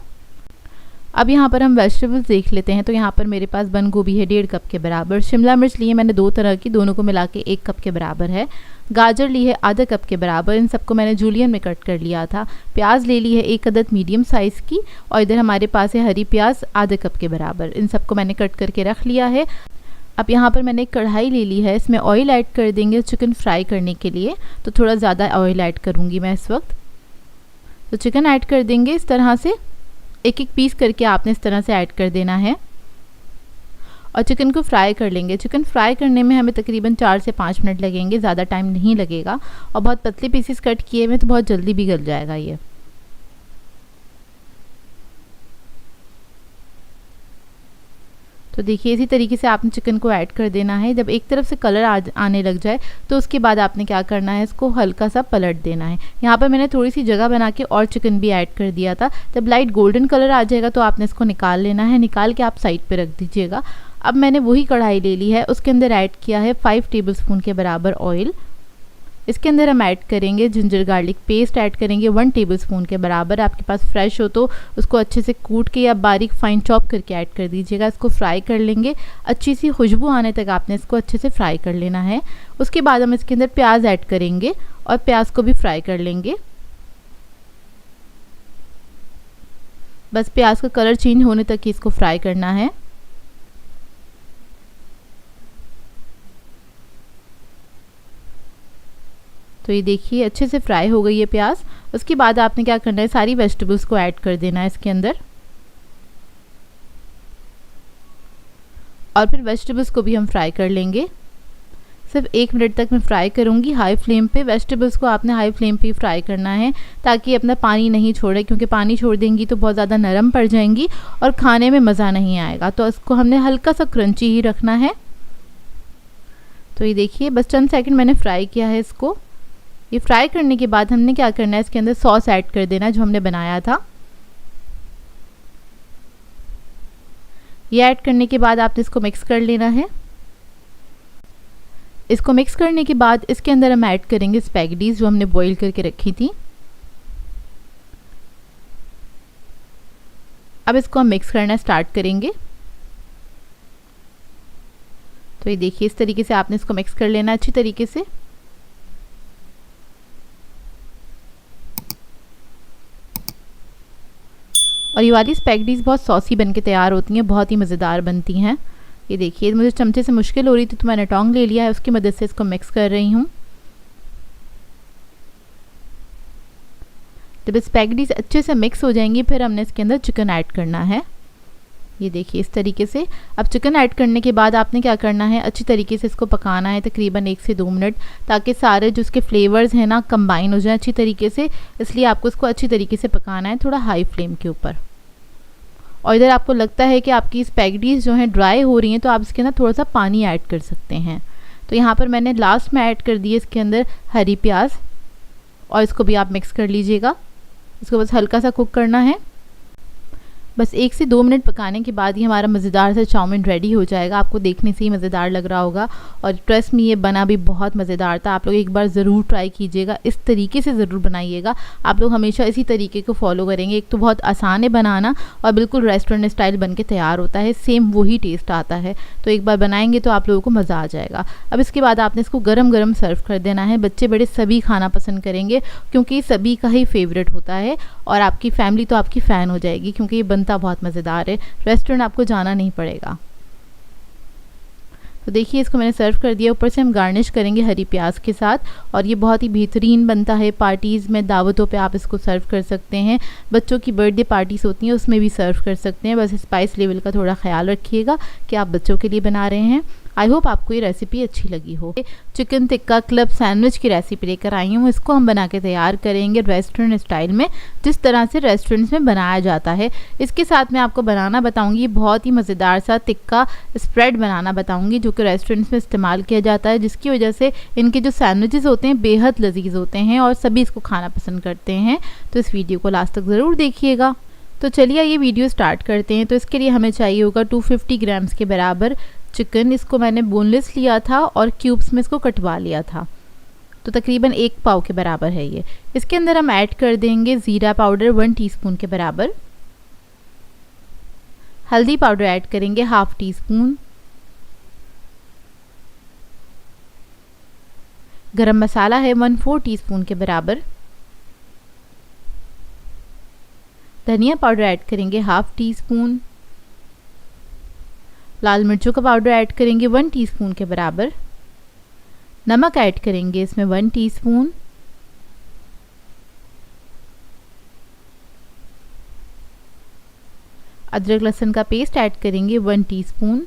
[SPEAKER 1] अब यहाँ पर हम वेजिटेबल्स देख लेते हैं। तो यहाँ पर मेरे पास बंद गोभी है 1.5 कप के बराबर, शिमला मिर्च ली है मैंने 2 तरह की, दोनों को मिला के 1 कप के बराबर है। गाजर ली है आधा कप के बराबर, इन सबको मैंने जूलियन में कट कर लिया था। प्याज ले ली है 1 अदद मीडियम साइज़ की, और इधर हमारे पास है हरी प्याज आधा कप के बराबर, इन सबको मैंने कट करके रख लिया है। अब यहाँ पर मैंने एक कढ़ाई ले ली है, इसमें ऑयल ऐड कर देंगे चिकन फ्राई करने के लिए, तो थोड़ा ज़्यादा ऑयल ऐड करूँगी मैं इस वक्त। तो चिकन ऐड कर देंगे इस तरह से, एक एक पीस करके आपने इस तरह से ऐड कर देना है और चिकन को फ्राई कर लेंगे। चिकन फ्राई करने में हमें तकरीबन 4 से 5 मिनट लगेंगे, ज़्यादा टाइम नहीं लगेगा, और बहुत पतले पीसेस कट किए हुए तो बहुत जल्दी भी गल जाएगा ये। तो देखिए इसी तरीके से आपने चिकन को ऐड कर देना है। जब एक तरफ से कलर आने लग जाए तो उसके बाद आपने क्या करना है, इसको हल्का सा पलट देना है। यहाँ पर मैंने थोड़ी सी जगह बना के और चिकन भी ऐड कर दिया था। जब लाइट गोल्डन कलर आ जाएगा तो आपने इसको निकाल लेना है, निकाल के आप साइड पे रख दीजिएगा। अब मैंने वही कढ़ाई ले ली है, उसके अंदर ऐड किया है 5 टेबलस्पून के बराबर ऑयल। इसके अंदर हम ऐड करेंगे जिंजर गार्लिक पेस्ट, ऐड करेंगे 1 टेबलस्पून के बराबर। आपके पास फ्रेश हो तो उसको अच्छे से कूट के या बारीक फाइन चॉप करके ऐड कर दीजिएगा। इसको फ्राई कर लेंगे, अच्छी सी खुशबू आने तक आपने इसको अच्छे से फ्राई कर लेना है। उसके बाद हम इसके अंदर प्याज ऐड करेंगे और प्याज को भी फ्राई कर लेंगे। बस प्याज का कलर चेंज होने तक ही इसको फ्राई करना है। तो ये देखिए अच्छे से फ्राई हो गई है प्याज। उसके बाद आपने क्या करना है, सारी वेजिटेबल्स को ऐड कर देना है इसके अंदर, और फिर वेजिटेबल्स को भी हम फ्राई कर लेंगे। सिर्फ 1 मिनट तक मैं फ्राई करूँगी हाई फ्लेम पे। वेजिटेबल्स को आपने हाई फ्लेम पे फ्राई करना है ताकि अपना पानी नहीं छोड़े, क्योंकि पानी छोड़ देंगी तो बहुत ज़्यादा नरम पड़ जाएंगी और खाने में मज़ा नहीं आएगा। तो इसको हमने हल्का सा क्रंची ही रखना है। तो ये देखिए बस चंद सेकंड मैंने फ्राई किया है इसको। ये फ्राई करने के बाद हमने क्या करना है, इसके अंदर सॉस ऐड कर देना जो हमने बनाया था। ये ऐड करने के बाद आपने इसको मिक्स कर लेना है। इसको मिक्स करने के बाद इसके अंदर हम ऐड करेंगे स्पैगेटीज जो हमने बॉईल करके रखी थी। अब इसको हम मिक्स करना स्टार्ट करेंगे। तो ये देखिए इस तरीके से आपने इसको मिक्स कर लेना अच्छी तरीके से। और ये वाली स्पैगेटीज बहुत सॉसी बन के तैयार होती हैं, बहुत ही मज़ेदार बनती हैं। ये देखिए मुझे चमचे से मुश्किल हो रही थी तो मैंने टोंग ले लिया है, उसकी मदद से इसको मिक्स कर रही हूँ। जब स्पैगेटीज अच्छे से मिक्स हो जाएंगी फिर हमने इसके अंदर चिकन ऐड करना है। ये देखिए इस तरीके से। अब चिकन ऐड करने के बाद आपने क्या करना है, अच्छी तरीके से इसको पकाना है तकरीबन 1 से 2 मिनट, ताकि सारे जो उसके फ्लेवर्स हैं ना कंबाइन हो जाए अच्छी तरीके से। इसलिए आपको इसको अच्छी तरीके से पकाना है थोड़ा हाई फ्लेम के ऊपर। और इधर आपको लगता है कि आपकी स्पैगेटीज जो हैं ड्राई हो रही हैं तो आप इसके अंदर थोड़ा सा पानी ऐड कर सकते हैं। तो यहाँ पर मैंने लास्ट में ऐड कर दी है इसके अंदर हरी प्याज, और इसको भी आप मिक्स कर लीजिएगा। इसको बस हल्का सा कुक करना है। बस 1 से 2 मिनट पकाने के बाद ही हमारा मज़ेदार सा चाउमीन रेडी हो जाएगा। आपको देखने से ही मज़ेदार लग रहा होगा, और ट्रस्ट में ये बना भी बहुत मज़ेदार था। आप लोग एक बार ज़रूर ट्राई कीजिएगा, इस तरीके से ज़रूर बनाइएगा। आप लोग हमेशा इसी तरीके को फॉलो करेंगे। एक तो बहुत आसान है बनाना और बिल्कुल रेस्टोरेंट स्टाइल बन के तैयार होता है, सेम वही टेस्ट आता है। तो एक बार बनाएंगे तो आप लोगों को मज़ा आ जाएगा। अब इसके बाद आपने इसको गरम गरम सर्व कर देना है। बच्चे बड़े सभी खाना पसंद करेंगे क्योंकि सभी का ही फेवरेट होता है, और आपकी फैमिली तो आपकी फ़ैन हो जाएगी क्योंकि ये बनता बहुत मज़ेदार है। रेस्टोरेंट आपको जाना नहीं पड़ेगा। तो देखिए इसको मैंने सर्व कर दिया। ऊपर से हम गार्निश करेंगे हरी प्याज के साथ, और ये बहुत ही बेहतरीन बनता है। पार्टीज़ में, दावतों पे आप इसको सर्व कर सकते हैं। बच्चों की बर्थडे पार्टीज़ होती हैं उसमें भी सर्व कर सकते हैं। बस स्पाइस लेवल का थोड़ा ख्याल रखिएगा कि आप बच्चों के लिए बना रहे हैं। आई होप आपको ये रेसिपी अच्छी लगी हो। चिकन टिक्का क्लब सैंडविच की रेसिपी लेकर आई हूँ। इसको हम बना के तैयार करेंगे रेस्टोरेंट स्टाइल में, जिस तरह से रेस्टोरेंट्स में बनाया जाता है। इसके साथ मैं आपको बनाना बताऊँगी बहुत ही मज़ेदार सा टिक्का स्प्रेड बनाना बताऊँगी, जो कि रेस्टोरेंट्स में इस्तेमाल किया जाता है, जिसकी वजह से इनके जो सैंडविचेस होते हैं बेहद लजीज होते हैं और सभी इसको खाना पसंद करते हैं। तो इस वीडियो को लास्ट तक ज़रूर देखिएगा। तो चलिए ये वीडियो स्टार्ट करते हैं। तो इसके लिए हमें चाहिए होगा 250 ग्राम्स के बराबर चिकन। इसको मैंने बोनलेस लिया था और क्यूब्स में इसको कटवा लिया था। तो तकरीबन 1 पाव के बराबर है ये। इसके अंदर हम ऐड कर देंगे ज़ीरा पाउडर 1 टीस्पून के बराबर। हल्दी पाउडर ऐड करेंगे हाफ टी स्पून। गरम मसाला है 1/4 टीस्पून के बराबर। धनिया पाउडर ऐड करेंगे हाफ टी स्पून। लाल मिर्चों का पाउडर ऐड करेंगे 1 टीस्पून के बराबर। नमक ऐड करेंगे इसमें 1 टीस्पून। अदरक लहसुन का पेस्ट ऐड करेंगे 1 टीस्पून।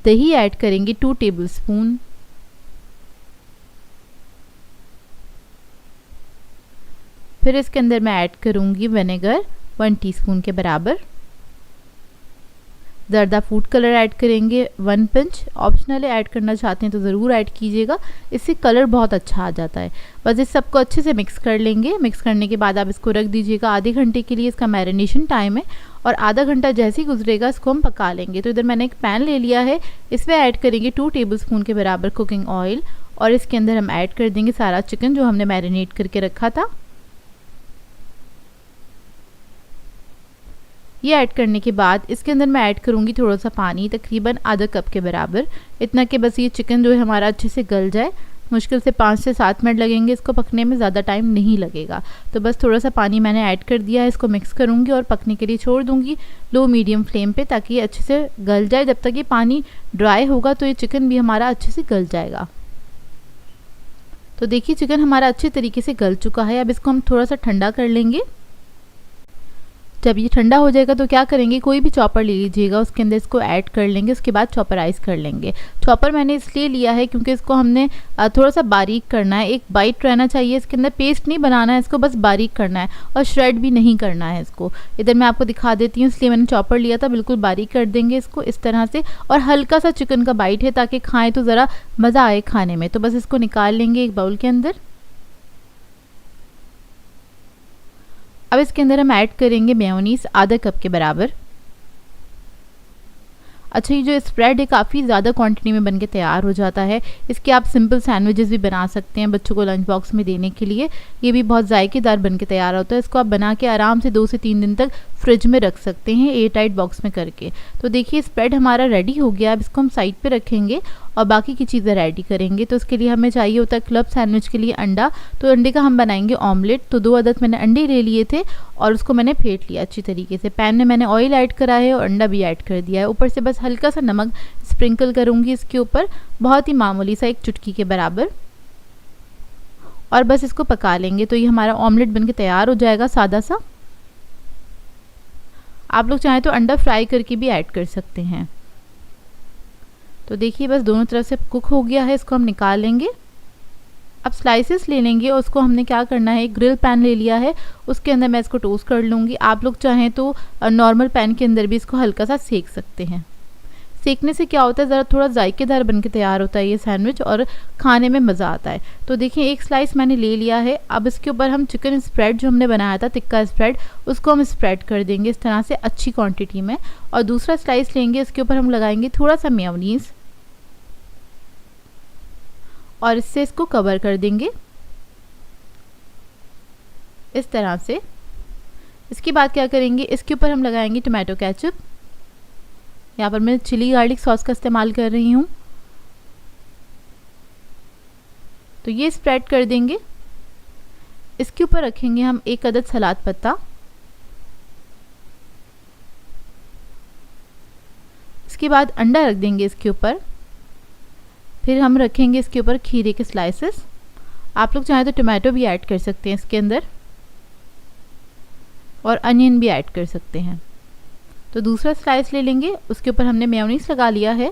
[SPEAKER 1] दही ऐड करेंगे 2 टेबलस्पून। फिर इसके अंदर मैं ऐड करूंगी विनेगर 1 टीस्पून के बराबर। जर्दा फूड कलर ऐड करेंगे 1 पिंच। ऑप्शनल ऐड करना चाहते हैं तो ज़रूर ऐड कीजिएगा, इससे कलर बहुत अच्छा आ जाता है। बस इस सबको अच्छे से मिक्स कर लेंगे। मिक्स करने के बाद आप इसको रख दीजिएगा। आधे घंटे के लिए इसका मैरिनेशन टाइम है और आधा घंटा जैसे ही गुजरेगा इसको हम पका लेंगे। तो इधर मैंने एक पैन ले लिया है, इसमें ऐड करेंगे 2 टेबलस्पून के बराबर कुकिंग ऑयल और इसके अंदर हम ऐड कर देंगे सारा चिकन जो हमने मैरिनेट करके रखा था। ये ऐड करने के बाद इसके अंदर मैं ऐड करूँगी थोड़ा सा पानी, तकरीबन आधा कप के बराबर, इतना कि बस ये चिकन जो है हमारा अच्छे से गल जाए। मुश्किल से 5 से 7 मिनट लगेंगे इसको पकने में, ज़्यादा टाइम नहीं लगेगा। तो बस थोड़ा सा पानी मैंने ऐड कर दिया है, इसको मिक्स करूँगी और पकने के लिए छोड़ दूँगी लो मीडियम फ्लेम पे, ताकि ये अच्छे से गल जाए। जब तक ये पानी ड्राई होगा तो ये चिकन भी हमारा अच्छे से गल जाएगा। तो देखिए चिकन हमारा अच्छे तरीके से गल चुका है। अब इसको हम थोड़ा सा ठंडा कर लेंगे। जब ये ठंडा हो जाएगा तो क्या करेंगे, कोई भी चॉपर ले लीजिएगा, उसके अंदर इसको ऐड कर लेंगे। उसके बाद चॉपराइज़ कर लेंगे। चॉपर मैंने इसलिए लिया है क्योंकि इसको हमने थोड़ा सा बारीक करना है, एक बाइट रहना चाहिए इसके अंदर, पेस्ट नहीं बनाना है इसको, बस बारीक करना है और श्रेड भी नहीं करना है इसको। इधर मैं आपको दिखा देती हूँ, इसलिए मैंने चॉपर लिया था। बिल्कुल बारीक कर देंगे इसको इस तरह से, और हल्का सा चिकन का बाइट है ताकि खाएँ तो ज़रा मज़ा आए खाने में। तो बस इसको निकाल लेंगे एक बाउल के अंदर। अब इसके अंदर हम ऐड करेंगे मेयोनीज आधा कप के बराबर। अच्छा, ये जो स्प्रेड है काफ़ी ज़्यादा क्वांटिटी में बनके तैयार हो जाता है। इसके आप सिंपल सैंडविचेस भी बना सकते हैं बच्चों को लंच बॉक्स में देने के लिए। ये भी बहुत जायकेदार बनके तैयार होता है। इसको आप बना के आराम से 2 से 3 दिन तक फ्रिज में रख सकते हैं एयर टाइट बॉक्स में करके। तो देखिए स्प्रेड हमारा रेडी हो गया। अब इसको हम साइड पे रखेंगे और बाकी की चीज़ें रेडी करेंगे। तो उसके लिए हमें चाहिए होता है क्लब सैंडविच के लिए अंडा। तो अंडे का हम बनाएंगे ऑमलेट। तो 2 अदद मैंने अंडे ले लिए थे और उसको मैंने फेंट लिया अच्छी तरीके से। पैन में मैंने ऑयल ऐड करा है और अंडा भी ऐड कर दिया है। ऊपर से बस हल्का सा नमक स्प्रिंकल करूँगी इसके ऊपर, बहुत ही मामूली सा, 1 चुटकी के बराबर, और बस इसको पका लेंगे। तो ये हमारा ऑमलेट बनके तैयार हो जाएगा सादा सा। आप लोग चाहें तो अंडा फ्राई करके भी ऐड कर सकते हैं। तो देखिए बस दोनों तरफ से कुक हो गया है, इसको हम निकाल लेंगे। अब स्लाइसेस ले लेंगे और उसको हमने क्या करना है, एक ग्रिल पैन ले लिया है, उसके अंदर मैं इसको टोस्ट कर लूँगी। आप लोग चाहें तो नॉर्मल पैन के अंदर भी इसको हल्का सा सेक सकते हैं। सेकने से क्या होता है, ज़रा थोड़ा जायकेदार बनके तैयार होता है ये सैंडविच और खाने में मज़ा आता है। तो देखिए एक स्लाइस मैंने ले लिया है। अब इसके ऊपर हम चिकन स्प्रेड जो हमने बनाया था, टिक्का स्प्रेड, उसको हम स्प्रेड कर देंगे इस तरह से अच्छी क्वांटिटी में। और दूसरा स्लाइस लेंगे, इसके ऊपर हम लगाएंगे थोड़ा सा मेयोनीज़ और इससे इसको कवर कर देंगे इस तरह से। इसके बाद क्या करेंगे, इसके ऊपर हम लगाएंगे टोमेटो केचप। यहाँ पर मैं चिली गार्लिक सॉस का इस्तेमाल कर रही हूँ। तो ये स्प्रेड कर देंगे। इसके ऊपर रखेंगे हम 1 अदद सलाद पत्ता। इसके बाद अंडा रख देंगे इसके ऊपर। फिर हम रखेंगे इसके ऊपर खीरे के स्लाइसेस। आप लोग चाहें तो टोमेटो भी ऐड कर सकते हैं इसके अंदर, और अनियन भी ऐड कर सकते हैं। तो दूसरा स्लाइस ले लेंगे, उसके ऊपर हमने मेयोनीज लगा लिया है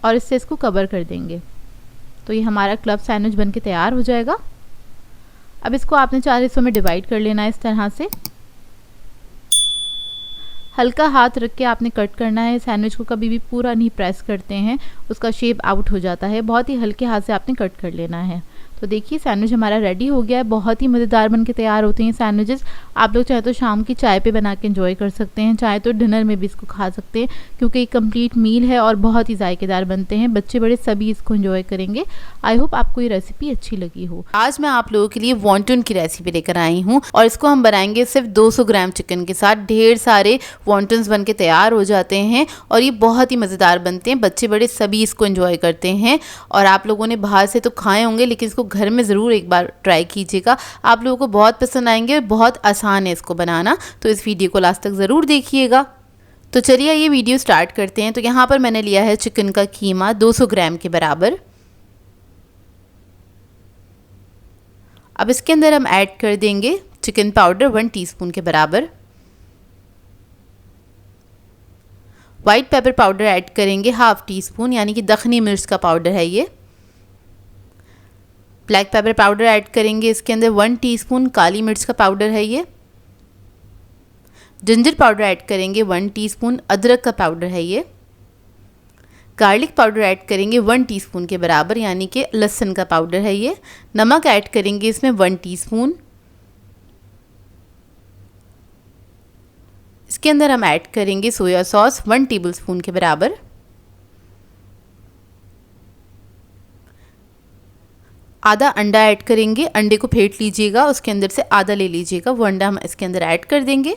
[SPEAKER 1] और इससे इसको कवर कर देंगे। तो ये हमारा क्लब सैंडविच बनके तैयार हो जाएगा। अब इसको आपने 4 हिस्सों में डिवाइड कर लेना है इस तरह से। हल्का हाथ रख के आपने कट करना है सैंडविच को, कभी भी पूरा नहीं प्रेस करते हैं, उसका शेप आउट हो जाता है। बहुत ही हल्के हाथ से आपने कट कर लेना है। तो देखिए सैंडविच हमारा रेडी हो गया है। बहुत ही मज़ेदार बन के तैयार होते हैं सैंडविचेस। आप लोग चाहे तो शाम की चाय पे बना के एंजॉय कर सकते हैं, चाहे तो डिनर में भी इसको खा सकते हैं, क्योंकि एक कंप्लीट मील है और बहुत ही जायकेदार बनते हैं। बच्चे बड़े सभी इसको एंजॉय करेंगे। आई होप आपको ये रेसिपी अच्छी लगी हो।
[SPEAKER 2] आज मैं आप लोगों के लिए वॉन्टन की रेसिपी लेकर आई हूँ और इसको हम बनाएंगे सिर्फ 200 ग्राम चिकन के साथ। ढेर सारे वॉन्टन्स बन के तैयार हो जाते हैं और ये बहुत ही मज़ेदार बनते हैं। बच्चे बड़े सभी इसको एंजॉय करते हैं और आप लोगों ने बाहर से तो खाए होंगे, लेकिन इसको घर में ज़रूर एक बार ट्राई कीजिएगा। आप लोगों को बहुत पसंद आएंगे। बहुत आसान है इसको बनाना, तो इस वीडियो को लास्ट तक ज़रूर देखिएगा। तो चलिए ये वीडियो स्टार्ट करते हैं। तो यहाँ पर मैंने लिया है चिकन का कीमा 200 ग्राम के बराबर। अब इसके अंदर हम ऐड कर देंगे चिकन पाउडर 1 टीस्पून के बराबर। वाइट पेपर पाउडर ऐड करेंगे 1/2 टीस्पून, यानी कि दखनी मिर्च का पाउडर है ये। ब्लैक पेपर पाउडर ऐड करेंगे इसके अंदर 1 टीस्पून, काली मिर्च का पाउडर है ये। जिंजर पाउडर ऐड करेंगे 1 टीस्पून, अदरक का पाउडर है ये। गार्लिक पाउडर ऐड करेंगे 1 टीस्पून के बराबर, यानी कि लहसुन का पाउडर है ये। नमक ऐड करेंगे इसमें 1 टीस्पून। इसके अंदर हम ऐड करेंगे सोया सॉस 1 टेबलस्पून के बराबर। आधा अंडा ऐड करेंगे। अंडे को फेंट लीजिएगा, उसके अंदर से आधा ले लीजिएगा, वो अंडा हम इसके अंदर ऐड कर देंगे।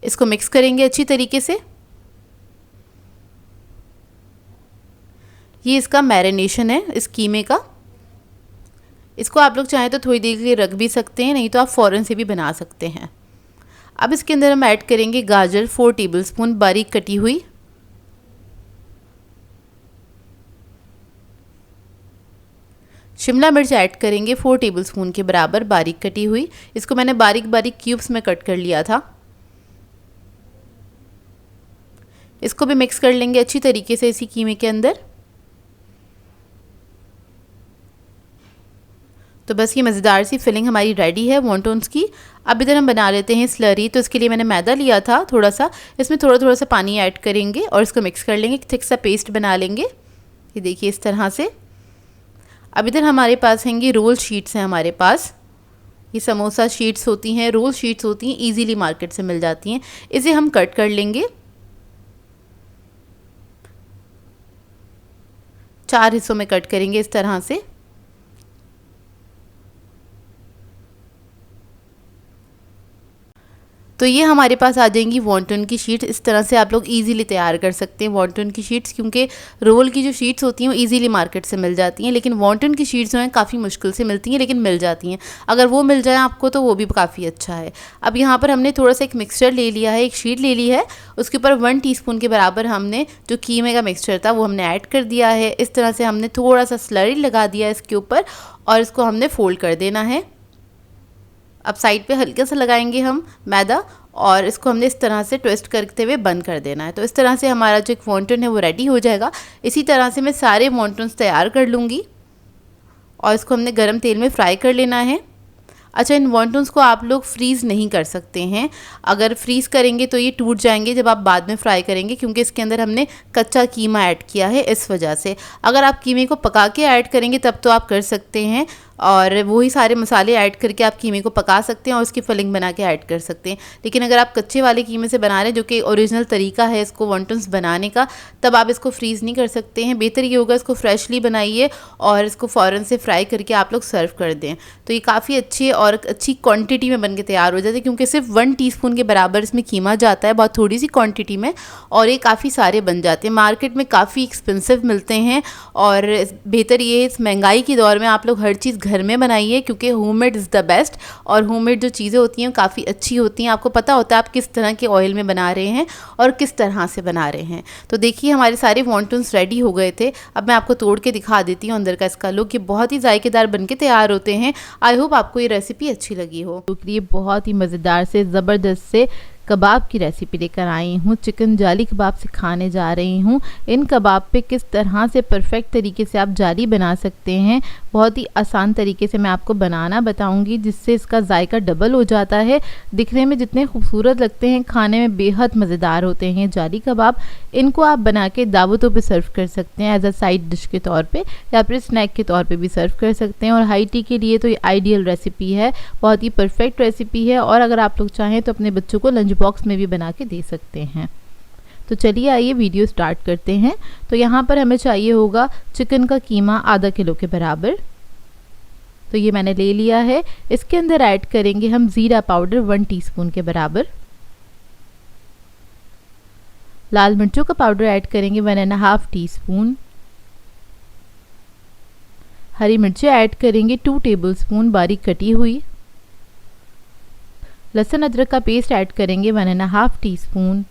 [SPEAKER 2] इसको मिक्स करेंगे अच्छी तरीके से। ये इसका मैरिनेशन है इस कीमे का। इसको आप लोग चाहें तो थोड़ी देर के लिए रख भी सकते हैं, नहीं तो आप फ़ौरन से भी बना सकते हैं। अब इसके अंदर हम ऐड करेंगे गाजर 4 टेबलस्पून बारीक कटी हुई। शिमला मिर्च ऐड करेंगे 4 टेबलस्पून के बराबर बारीक कटी हुई। इसको मैंने बारीक बारीक क्यूब्स में कट कर लिया था। इसको भी मिक्स कर लेंगे अच्छी तरीके से इसी कीमे के अंदर। तो बस ये मज़ेदार सी फिलिंग हमारी रेडी है वॉन्टन्स की। अब इधर हम बना लेते हैं स्लरी। तो इसके लिए मैंने मैदा लिया था थोड़ा सा, इसमें थोड़ा थोड़ा सा पानी ऐड करेंगे और इसको मिक्स कर लेंगे, थिक सा पेस्ट बना लेंगे। ये देखिए इस तरह से। अब इधर हमारे पास हैंगी रोल शीट्स हैं हमारे पास। ये समोसा शीट्स होती हैं, रोल शीट्स होती हैं, इजीली मार्केट से मिल जाती हैं। इसे हम कट कर लेंगे 4 हिस्सों में कट करेंगे इस तरह से। तो ये हमारे पास आ जाएंगी वॉन्टन की शीट्स। इस तरह से आप लोग इजीली तैयार कर सकते हैं वॉन्टन की शीट्स, क्योंकि रोल की जो शीट्स होती हैं वो इजीली मार्केट से मिल जाती हैं, लेकिन वॉन्टन की शीट्स जो हैं काफ़ी मुश्किल से मिलती हैं, लेकिन मिल जाती हैं। अगर वो मिल जाए आपको तो वो भी काफ़ी अच्छा है। अब यहाँ पर हमने थोड़ा सा एक मिक्सचर ले लिया है, एक शीट ले ली है। उसके ऊपर 1 टीस्पून के बराबर हमने जो कीमे का मिक्सचर था वो हमने ऐड कर दिया है। इस तरह से हमने थोड़ा सा स्लरी लगा दिया इसके ऊपर और इसको हमने फोल्ड कर देना है। अब साइड पे हल्का सा लगाएंगे हम मैदा और इसको हमने इस तरह से ट्विस्ट करते हुए बंद कर देना है। तो इस तरह से हमारा जो एक वॉन्टन है वो रेडी हो जाएगा। इसी तरह से मैं सारे वॉन्टन्स तैयार कर लूँगी और इसको हमने गरम तेल में फ्राई कर लेना है। अच्छा, इन वॉन्टन्स को आप लोग फ्रीज़ नहीं कर सकते हैं। अगर फ्रीज़ करेंगे तो ये टूट जाएंगे जब आप बाद में फ्राई करेंगे, क्योंकि इसके अंदर हमने कच्चा कीमा ऐड किया है, इस वजह से। अगर आप कीमे को पका के ऐड करेंगे तब तो आप कर सकते हैं और वही सारे मसाले ऐड करके आप कीमे को पका सकते हैं और उसकी फिलिंग बना के ऐड कर सकते हैं। लेकिन अगर आप कच्चे वाले कीमे से बना रहे हैं, जो कि ओरिजिनल तरीका है इसको वॉन्टन्स बनाने का, तब आप इसको फ्रीज़ नहीं कर सकते हैं। बेहतर ये होगा इसको फ्रेशली बनाइए और इसको फ़ौरन से फ्राई करके आप लोग सर्व कर दें। तो ये काफ़ी अच्छे और अच्छी क्वांटिटी में बन के तैयार हो जाते हैं, क्योंकि सिर्फ 1 टीस्पून के बराबर इसमें कीमा जाता है, बहुत थोड़ी सी क्वांटिटी में, और ये काफ़ी सारे बन जाते हैं। मार्केट में काफ़ी एक्सपेंसिव मिलते हैं और बेहतर ये इस महंगाई के दौर में आप लोग हर चीज़ घर में बनाइए, क्योंकि होममेड इज़ द बेस्ट। और होममेड जो चीज़ें होती हैं काफ़ी अच्छी होती हैं। आपको पता होता है आप किस तरह के ऑयल में बना रहे हैं और किस तरह से बना रहे हैं। तो देखिए हमारे सारे वॉन्टन्स रेडी हो गए थे। अब मैं आपको तोड़ के दिखा देती हूँ अंदर का इसका लुक। ये बहुत ही जायकेदार बन के तैयार होते हैं। आई होप आपको ये रेसिपी अच्छी लगी हो।
[SPEAKER 1] तो ये बहुत ही मज़ेदार से ज़बरदस्त से कबाब की रेसिपी लेकर आई हूँ। चिकन जाली कबाब सिखाने जा रही हूँ। इन कबाब पे किस तरह से परफेक्ट तरीके से आप जाली बना सकते हैं, बहुत ही आसान तरीके से मैं आपको बनाना बताऊंगी, जिससे इसका जायका डबल हो जाता है। दिखने में जितने खूबसूरत लगते हैं, खाने में बेहद मज़ेदार होते हैं जाली कबाब। इनको आप बना के दावतों पे सर्व कर सकते हैं एज अ साइड डिश के तौर पे, या फिर स्नैक के तौर पे भी सर्व कर सकते हैं। और हाई टी के लिए तो ये आइडियल रेसिपी है, बहुत ही परफेक्ट रेसिपी है। और अगर आप लोग चाहें तो अपने बच्चों को लंच बॉक्स में भी बना के दे सकते हैं। तो चलिए आइए वीडियो स्टार्ट करते हैं। तो यहाँ पर हमें चाहिए होगा चिकन का कीमा आधा किलो के बराबर। तो ये मैंने ले लिया है। इसके अंदर ऐड करेंगे हम ज़ीरा पाउडर 1 टीस्पून के बराबर। लाल मिर्चों का पाउडर ऐड करेंगे 1.5 टीस्पून। हरी मिर्चें ऐड करेंगे 2 टेबलस्पून बारीक कटी हुई। लहसुन अदरक का पेस्ट ऐड करेंगे 1.5 टीस्पून।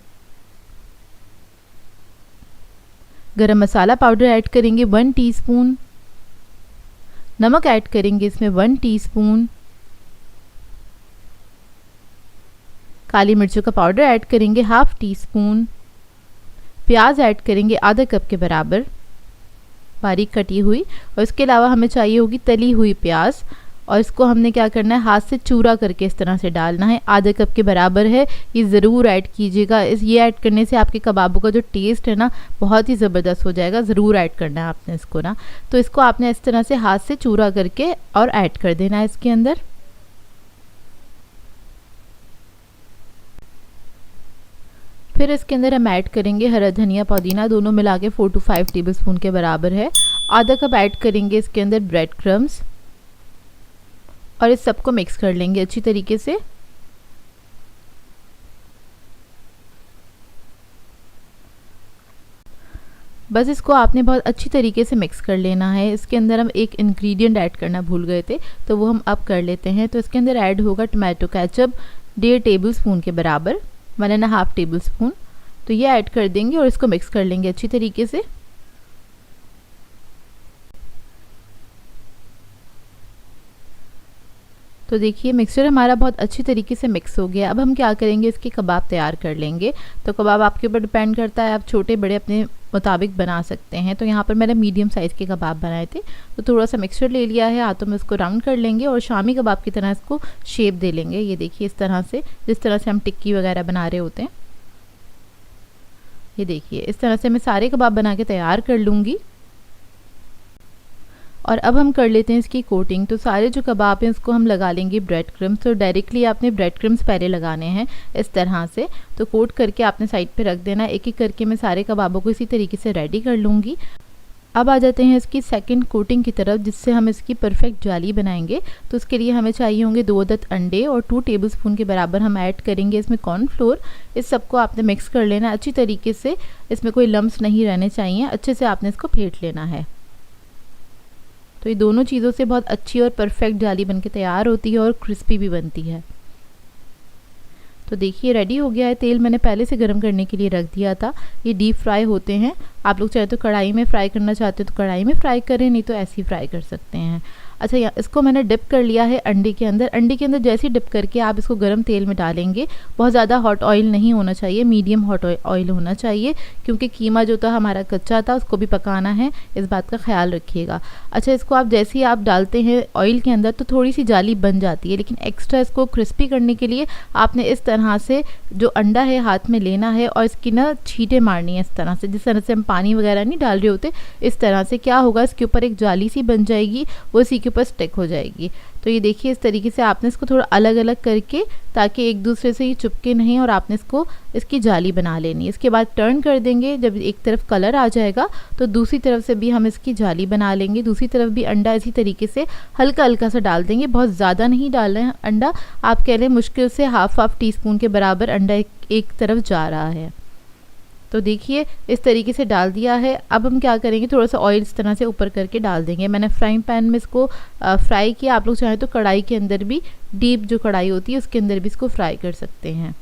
[SPEAKER 1] गरम मसाला पाउडर ऐड करेंगे 1 टीस्पून। नमक ऐड करेंगे इसमें 1 टीस्पून। काली मिर्चों का पाउडर ऐड करेंगे 1/2 टीस्पून। प्याज ऐड करेंगे आधा कप के बराबर बारीक कटी हुई। और इसके अलावा हमें चाहिए होगी तली हुई प्याज, और इसको हमने क्या करना है, हाथ से चूरा करके इस तरह से डालना है। आधा कप के बराबर है, ये ज़रूर ऐड कीजिएगा। ये ऐड करने से आपके कबाबों का जो टेस्ट है ना, बहुत ही ज़बरदस्त हो जाएगा। ज़रूर ऐड करना है आपने इसको ना। तो इसको आपने इस तरह से हाथ से चूरा करके और ऐड कर देना है इसके अंदर। फिर इसके अंदर हम ऐड करेंगे हरा धनिया पुदीना, दोनों मिला के 4 to 5 टेबलस्पून के बराबर है। आधा कप ऐड करेंगे इसके अंदर ब्रेड क्रम्स, और इस सबको मिक्स कर लेंगे अच्छी तरीके से। बस इसको आपने बहुत अच्छी तरीके से मिक्स कर लेना है। इसके अंदर हम एक इंग्रेडिएंट ऐड करना भूल गए थे, तो वो हम अब कर लेते हैं। तो इसके अंदर ऐड होगा टमाटो केचप 1.5 टेबलस्पून के बराबर, 1.5 टेबलस्पून। तो ये ऐड कर देंगे और इसको मिक्स कर लेंगे अच्छी तरीके से। तो देखिए मिक्सचर हमारा बहुत अच्छी तरीके से मिक्स हो गया। अब हम क्या करेंगे, इसके कबाब तैयार कर लेंगे। तो कबाब आपके ऊपर डिपेंड करता है, आप छोटे बड़े अपने मुताबिक बना सकते हैं। तो यहाँ पर मैंने मीडियम साइज़ के कबाब बनाए थे, तो थोड़ा सा मिक्सचर ले लिया है, हाथों में इसको राउंड कर लेंगे और शामी कबाब की तरह इसको शेप दे लेंगे। ये देखिए इस तरह से, जिस तरह से हम टिक्की वगैरह बना रहे होते हैं। ये देखिए इस तरह से मैं सारे कबाब बना के तैयार कर लूँगी। और अब हम कर लेते हैं इसकी कोटिंग। तो सारे जो कबाब हैं उसको हम लगा लेंगे ब्रेड क्रम्स। तो डायरेक्टली आपने ब्रेड क्रम्स पहले लगाने हैं इस तरह से, तो कोट करके आपने साइड पे रख देना। एक एक करके मैं सारे कबाबों को इसी तरीके से रेडी कर लूँगी। अब आ जाते हैं इसकी सेकंड कोटिंग की तरफ, जिससे हम इसकी परफेक्ट जाली बनाएंगे। तो उसके लिए हमें चाहिए होंगे 2 अदद अंडे, और 2 टेबलस्पून के बराबर हम ऐड करेंगे इसमें कॉर्नफ्लोर। इस सबको आपने मिक्स कर लेना अच्छी तरीके से, इसमें कोई लम्स नहीं रहने चाहिए। अच्छे से आपने इसको फेंट लेना है। तो ये दोनों चीज़ों से बहुत अच्छी और परफेक्ट जाली बनके तैयार होती है और क्रिस्पी भी बनती है। तो देखिए रेडी हो गया है। तेल मैंने पहले से गर्म करने के लिए रख दिया था। ये डीप फ्राई होते हैं, आप लोग चाहे तो कढ़ाई में फ्राई करना चाहते हो तो कढ़ाई में फ्राई करें, नहीं तो ऐसे ही फ्राई कर सकते हैं। अच्छा, इसको मैंने डिप कर लिया है अंडे के अंदर। अंडे के अंदर जैसे ही डिप करके आप इसको गर्म तेल में डालेंगे, बहुत ज़्यादा हॉट ऑयल नहीं होना चाहिए, मीडियम हॉट ऑयल होना चाहिए, क्योंकि कीमा जो था हमारा कच्चा था, उसको भी पकाना है, इस बात का ख्याल रखिएगा। अच्छा, इसको आप जैसे ही आप डालते हैं ऑयल के अंदर तो थोड़ी सी जाली बन जाती है, लेकिन एक्स्ट्रा इसको क्रिस्पी करने के लिए आपने इस तरह से जो अंडा है हाथ में लेना है और इसकी ना छींटे मारनी है इस तरह से, जिस तरह से हम पानी वगैरह नहीं डाल रहे होते। इस तरह से क्या होगा, इसके ऊपर एक जाली सी बन जाएगी, वो इसी के ऊपर स्टिक हो जाएगी। तो ये देखिए इस तरीके से आपने इसको थोड़ा अलग अलग करके, ताकि एक दूसरे से ये चिपके नहीं, और आपने इसकी जाली बना लेनी है। इसके बाद टर्न कर देंगे। जब एक तरफ कलर आ जाएगा तो दूसरी तरफ से भी हम इसकी जाली बना लेंगे। दूसरी तरफ भी अंडा इसी तरीके से हल्का हल्का सा डाल देंगे, बहुत ज़्यादा नहीं डाल रहे हैं अंडा। आप कह लें मुश्किल से हाफ टीस्पून के बराबर अंडा एक तरफ जा रहा है। तो देखिए इस तरीके से डाल दिया है। अब हम क्या करेंगे, थोड़ा सा ऑयल इस तरह से ऊपर करके डाल देंगे। मैंने फ्राइंग पैन में इसको फ्राई किया, आप लोग चाहें तो कढ़ाई के अंदर भी, डीप जो कढ़ाई होती है उसके अंदर भी इसको फ्राई कर सकते हैं।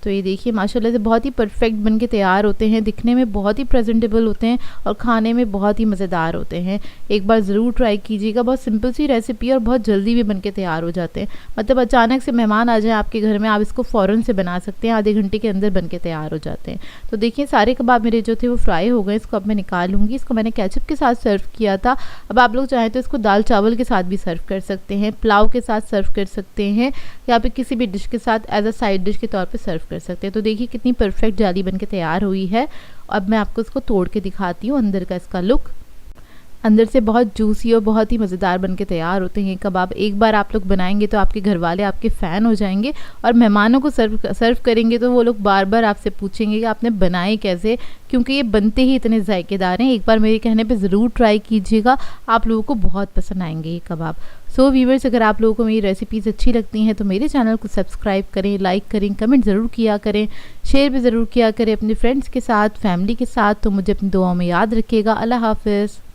[SPEAKER 1] तो ये देखिए माशाल्लाह से बहुत ही परफेक्ट बन के तैयार होते हैं, दिखने में बहुत ही प्रेजेंटेबल होते हैं और खाने में बहुत ही मज़ेदार होते हैं। एक बार ज़रूर ट्राई कीजिएगा, बहुत सिंपल सी रेसिपी और बहुत जल्दी भी बन के तैयार हो जाते हैं। मतलब अचानक से मेहमान आ जाए आपके घर में, आप इसको फ़ौरन से बना सकते हैं, आधे घंटे के अंदर बन के तैयार हो जाते हैं। तो देखिए सारे कबाब मेरे जो थे वो फ्राई हो गए, इसको अब मैं निकाल लूँगी। इसको मैंने केचप के साथ सर्व किया था। अब आप लोग चाहें तो इसको दाल चावल के साथ भी सर्व कर सकते हैं, पुलाव के साथ सर्व कर सकते हैं, या फिर किसी भी डिश के साथ एज अ साइड डिश के तौर पे सर्व कर सकते हैं। तो देखिए कितनी परफेक्ट जाली बन के तैयार हुई है। अब मैं आपको इसको तोड़ के दिखाती हूँ अंदर का इसका लुक। अंदर से बहुत जूसी और बहुत ही मज़ेदार बन के तैयार होते हैं कबाब। एक बार आप लोग बनाएंगे तो आपके घर वाले आपके फ़ैन हो जाएंगे, और मेहमानों को सर्व करेंगे तो वो लोग बार बार आपसे पूछेंगे कि आपने बनाए कैसे, क्योंकि ये बनते ही इतने जायकेदार हैं। एक बार मेरे कहने पे ज़रूर ट्राई कीजिएगा, आप लोगों को बहुत पसंद आएंगे ये कबाब। सो व्यूअर्स, अगर आप लोगों को मेरी रेसिपीज़ अच्छी लगती हैं तो मेरे चैनल को सब्सक्राइब करें, लाइक करें, कमेंट ज़रूर किया करें, शेयर भी ज़रूर किया करें अपने फ्रेंड्स के साथ, फैमिली के साथ। तो मुझे अपनी दुआओं में याद रखिएगा। अल्लाह हाफ़िज़।